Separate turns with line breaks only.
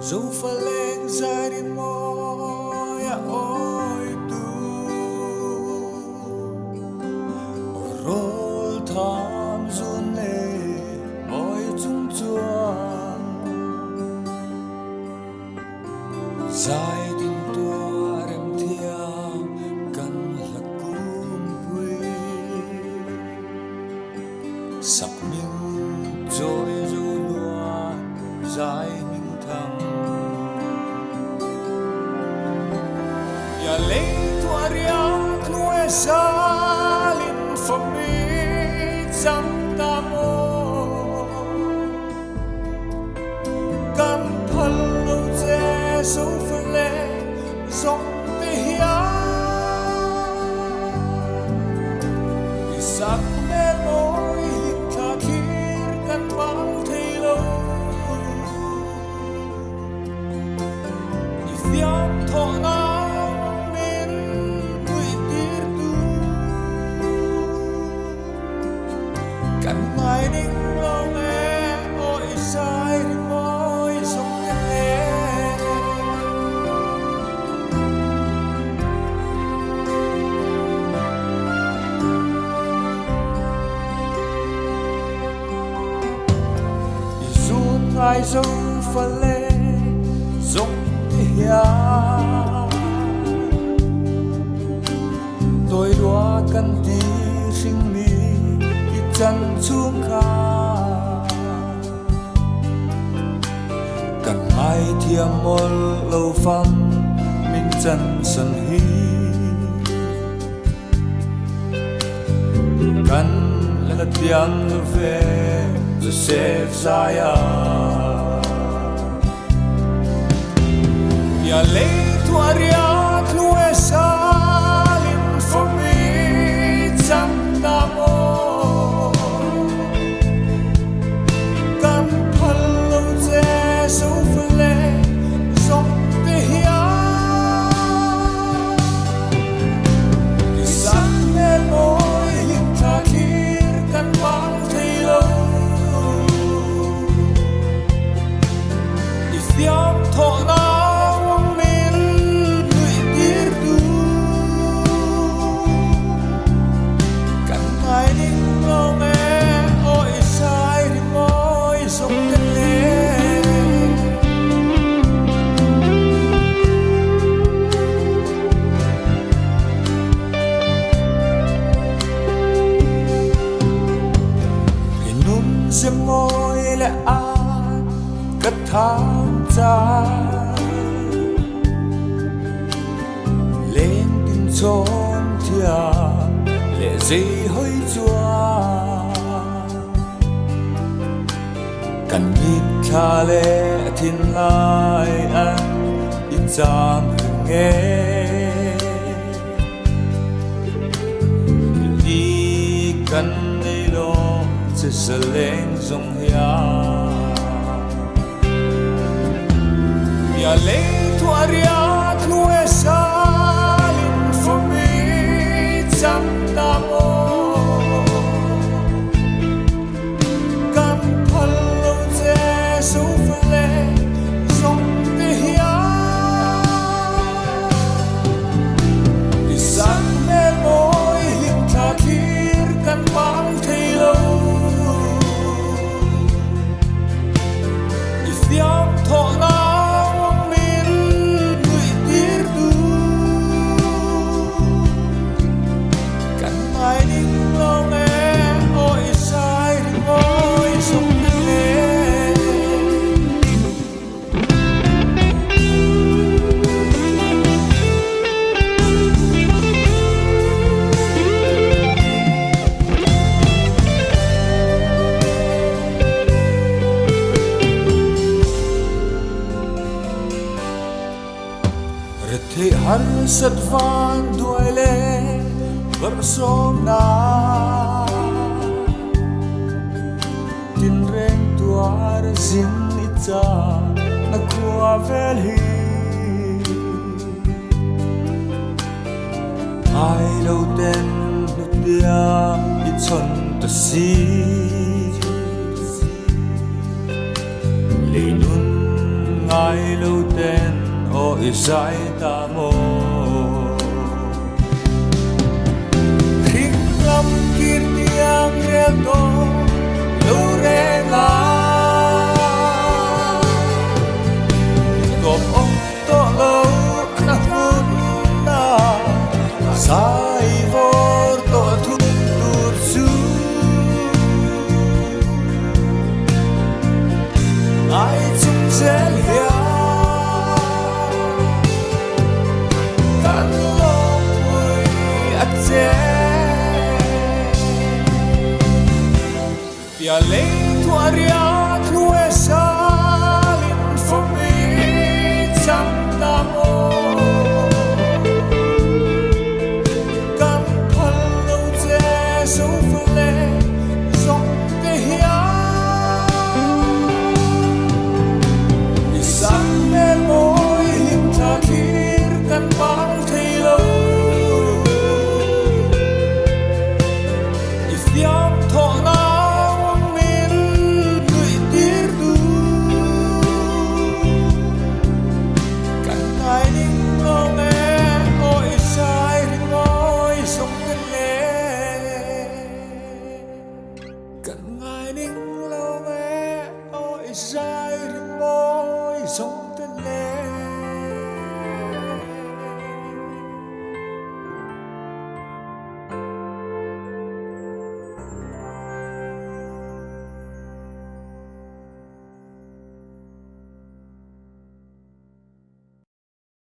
dẫu pha lên dài đi môi ôi tu rôl tham run nề môi chung chuan dài tin tua rem thiam kan lạc cung quy sắc minh trôi du loa dài minh thăng ya lấy thua riang nuôi sa linh phong mi chẳng ta mô cam phật lâu dễ sâu phân lệ dòng tê hiá thì sắc mê môi hình thà khir căn bao thầy lâu thì phiếm thọ nào min tuổi tiết tu căn ngày đinh lo nghe ôi sai đi môi sông nghe ai dấu pha lê giống tia tôi đoá căn tí sinh mi ít chân xuống kha cần ai thiam mol lâu phăm minh chân sân hi cần là tiếng về Joseph Zaya ya lấy thua riak nuôi sa linh phong mi chẳng ta mô cam phật lâu dễ sâu phân lệ dòng tê hiá thì sắc mê môi hình thà khir căn bao thầy lâu phiếm thọ nào min tuổi tiết tu căn ngày đinh lo nghe ôi sai đi môi sông tên lệ thì nun xem môi lẽ an cất thang ra lên tin chốn thia lệ gì hơi chua cần ít tha lệ thiên lai anh ít giang nghe đi cần đi lo sẽ sẽ lên dòng hiền ya lấy thua riak nuôi sa linh phong mi chẳng ta mô cam phật lâu dễ sâu phân lệ dòng tê hiá thì sắc mê môi hình thà khir căn bao thầy lâu thì phiếm thọ nào thì hắn sất van đuổi lên vẫn sống na tin reng tua ra xin ít cha na qua vel hi ai đâu tên nút tia ít chọn ta si lệ nun ai ôi dãi ta mô khinh lâm kiên tiếng riêng tô lưu rê la gồm ông tô lâu na hôn na sai vor tô thu tụt su ai chung dễ hiểu Via lei tua riacque salin fumi c'andamo